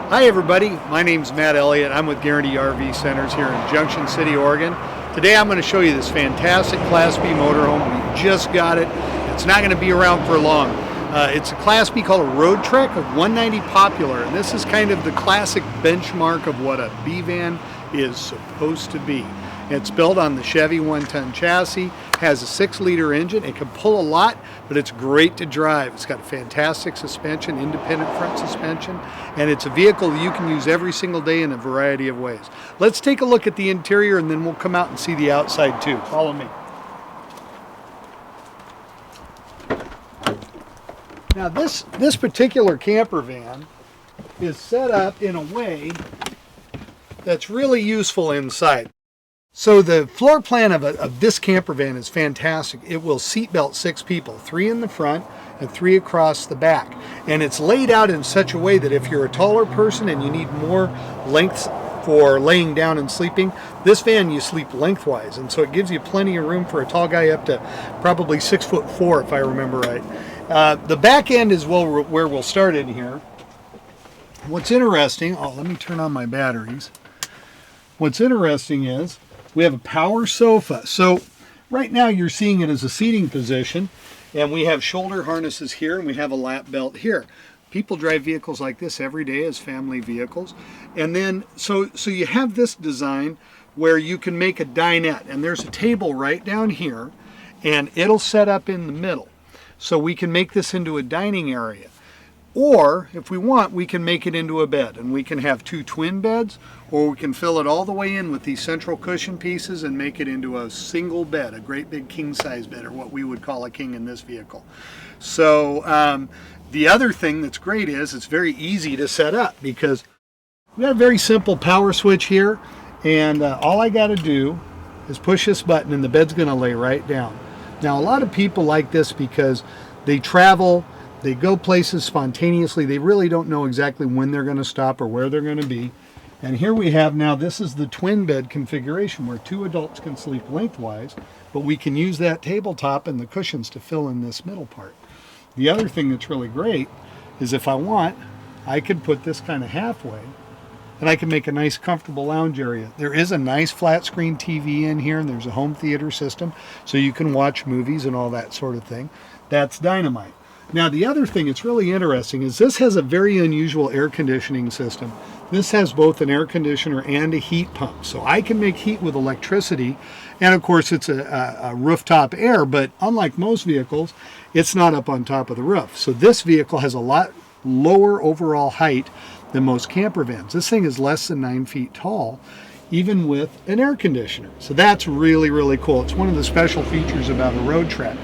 Hi everybody, my name's Matt.Elliott. I'm with Guaranty RV Centers here in Junction City, Oregon. Today I'm going to show you this fantastic Class B motorhome. We just got it. It's not going to be around for long. It's a Class B called a Roadtrek, a 190 Popular, and this is kind of the classic benchmark of what a B van is supposed to be. It's built on the Chevy 110 chassis, has a 6-liter engine. It can pull a lot, but it's great to drive. It's got a fantastic suspension, independent front suspension, and it's a vehicle you can use every single day in a variety of ways. Let's take a look at the interior and then we'll come out and see the outside too. Follow me. Now this particular camper van is set up in a way that's really useful inside. So the floor plan of this camper van is fantastic. It will seatbelt 6 people, 3 in the front and 3 across the back. And it's laid out in such a way that if you're a taller person and you need more length for laying down and sleeping, this van you sleep lengthwise. And so it gives you plenty of room for a tall guy up to probably 6'4" if I remember right. The back end is where we'll start in here. What's interesting, let me turn on my batteries. What's interesting is we have a power sofa. So right now you're seeing it as a seating position, and we have shoulder harnesses here and we have a lap belt here. People drive vehicles like this every day as family vehicles. And then so you have this design where you can make a dinette, and there's a table right down here and it'll set up in the middle. So we can make this into a dining area. Or, if we want, we can make it into a bed, and we can have 2 twin beds, or we can fill it all the way in with these central cushion pieces and make it into a single bed, a great big king-size bed, or what we would call a king in this vehicle. So, the other thing that's great is it's very easy to set up, because we got a very simple power switch here, and all I got to do is push this button, and the bed's going to lay right down. Now, a lot of people like this because they travel, they go places spontaneously. They really don't know exactly when they're going to stop or where they're going to be. And here we have now, this is the twin bed configuration where 2 adults can sleep lengthwise, but we can use that tabletop and the cushions to fill in this middle part. The other thing that's really great is if I want, I could put this kind of halfway and I can make a nice comfortable lounge area. There is a nice flat screen TV in here, and there's a home theater system so you can watch movies and all that sort of thing. That's dynamite. Now the other thing that's really interesting is this has a very unusual air conditioning system. This has both an air conditioner and a heat pump. So I can make heat with electricity, and of course it's a rooftop air, but unlike most vehicles, it's not up on top of the roof. So this vehicle has a lot lower overall height than most camper vans. This thing is less than 9 feet tall, even with an air conditioner. So that's really, really cool. It's one of the special features about a Roadtrek.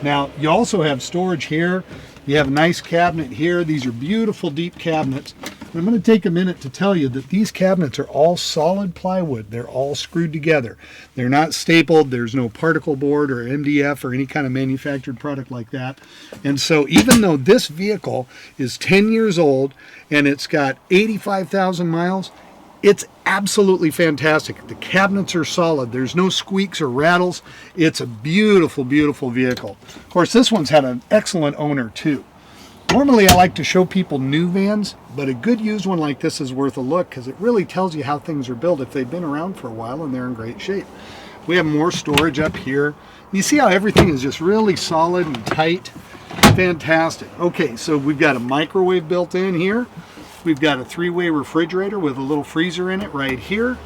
Now, you also have storage here. You have a nice cabinet here. These are beautiful deep cabinets. And I'm going to take a minute to tell you that these cabinets are all solid plywood. They're all screwed together. They're not stapled. There's no particle board or MDF or any kind of manufactured product like that. And so even though this vehicle is 10 years old and it's got 85,000 miles, it's absolutely fantastic. The cabinets are solid. There's no squeaks or rattles. It's a beautiful, beautiful vehicle. Of course, this one's had an excellent owner too. Normally, I like to show people new vans, but a good used one like this is worth a look because it really tells you how things are built if they've been around for a while and they're in great shape. We have more storage up here. You see how everything is just really solid and tight? Fantastic. Okay, so we've got a microwave built in here. We've got a 3-way refrigerator with a little freezer in it right here.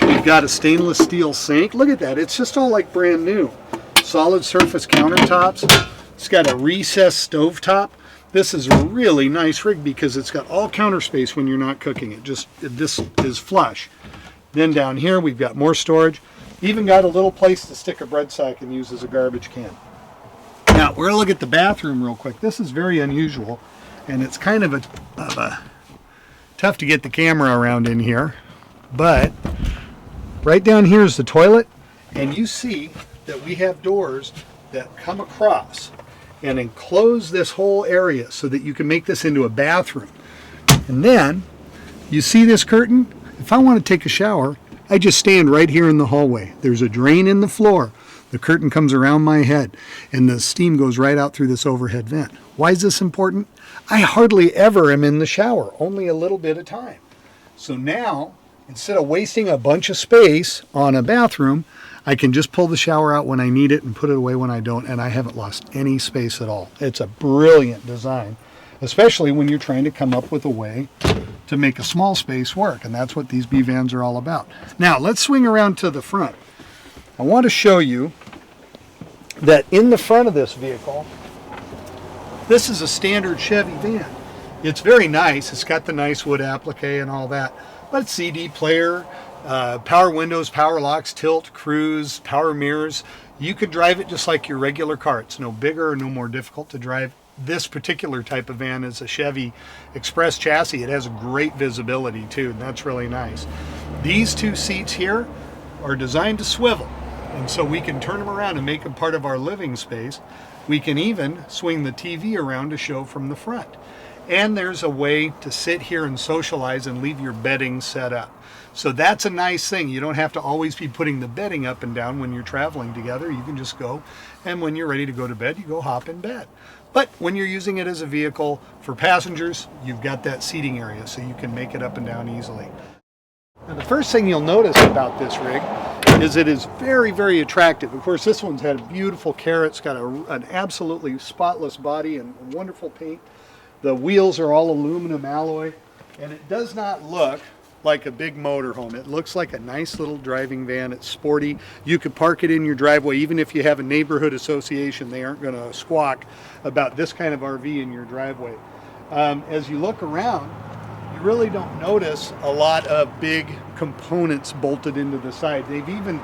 We've got a stainless steel sink. Look at that. It's just all like brand new. Solid surface countertops. It's got a recessed stovetop. This is a really nice rig because it's got all counter space when you're not cooking. This is flush. Then down here we've got more storage. Even got a little place to stick a bread sack and use as a garbage can. Now we're gonna look at the bathroom real quick. This is very unusual. And it's kind of a tough to get the camera around in here, but right down here is the toilet, and you see that we have doors that come across and enclose this whole area so that you can make this into a bathroom. And then you see this curtain. If I want to take a shower, I just stand right here in the hallway. There's a drain in the floor. The curtain comes around my head, and the steam goes right out through this overhead vent. Why is this important? I hardly ever am in the shower, only a little bit of time. So now, instead of wasting a bunch of space on a bathroom, I can just pull the shower out when I need it and put it away when I don't, and I haven't lost any space at all. It's a brilliant design, especially when you're trying to come up with a way to make a small space work, and that's what these B vans are all about. Now, let's swing around to the front. I want to show you that in the front of this vehicle, this is a standard Chevy van. It's very nice. It's got the nice wood applique and all that, but CD player, power windows, power locks, tilt, cruise, power mirrors. You could drive it just like your regular car. It's no bigger or no more difficult to drive. This particular type of van is a Chevy Express chassis. It has great visibility too, and that's really nice. These two seats here are designed to swivel, and so we can turn them around and make them part of our living space. We can even swing the TV around to show from the front. And there's a way to sit here and socialize and leave your bedding set up. So that's a nice thing. You don't have to always be putting the bedding up and down when you're traveling together. You can just go, and when you're ready to go to bed, you go hop in bed. But when you're using it as a vehicle for passengers, you've got that seating area, so you can make it up and down easily. Now, the first thing you'll notice about this rig is it is very, very attractive. Of course, this one's had a beautiful care. It's got an absolutely spotless body and wonderful paint. The wheels are all aluminum alloy, and it does not look like a big motorhome. It looks like a nice little driving van. It's sporty. You could park it in your driveway. Even if you have a neighborhood association, they aren't going to squawk about this kind of RV in your driveway. As you look around, you really don't notice a lot of big components bolted into the side. They've even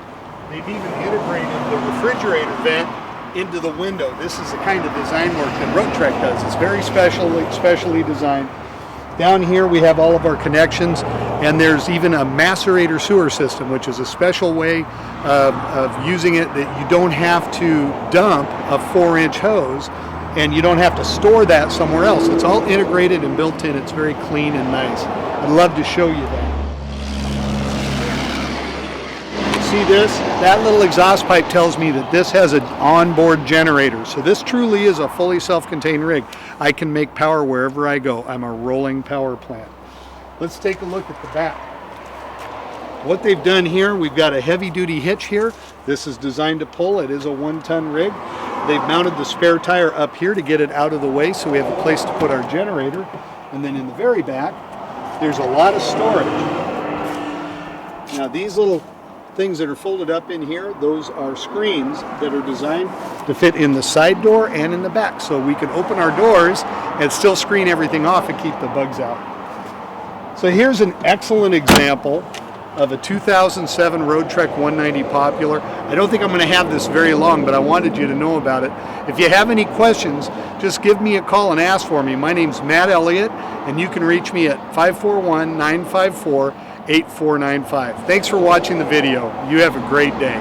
integrated the refrigerator vent into the window. This is the kind of design work that Roadtrek does. It's very specially designed. Down here we have all of our connections, and there's even a macerator sewer system, which is a special way of using it that you don't have to dump a 4-inch hose, and you don't have to store that somewhere else. It's all integrated and built in. It's very clean and nice. I'd love to show you that. See this? That little exhaust pipe tells me that this has an onboard generator. So this truly is a fully self-contained rig. I can make power wherever I go. I'm a rolling power plant. Let's take a look at the back. What they've done here, we've got a heavy-duty hitch here. This is designed to pull. It is a 1-ton rig. They've mounted the spare tire up here to get it out of the way, so we have a place to put our generator. And then in the very back, there's a lot of storage. Now these little things that are folded up in here, those are screens that are designed to fit in the side door and in the back, so we can open our doors and still screen everything off and keep the bugs out. So here's an excellent example of a 2007 Roadtrek 190 Popular. I don't think I'm going to have this very long, but I wanted you to know about it. If you have any questions, just give me a call and ask for me. My name's Matt.Elliott, and you can reach me at 541-954-8495. Thanks for watching the video. You have a great day.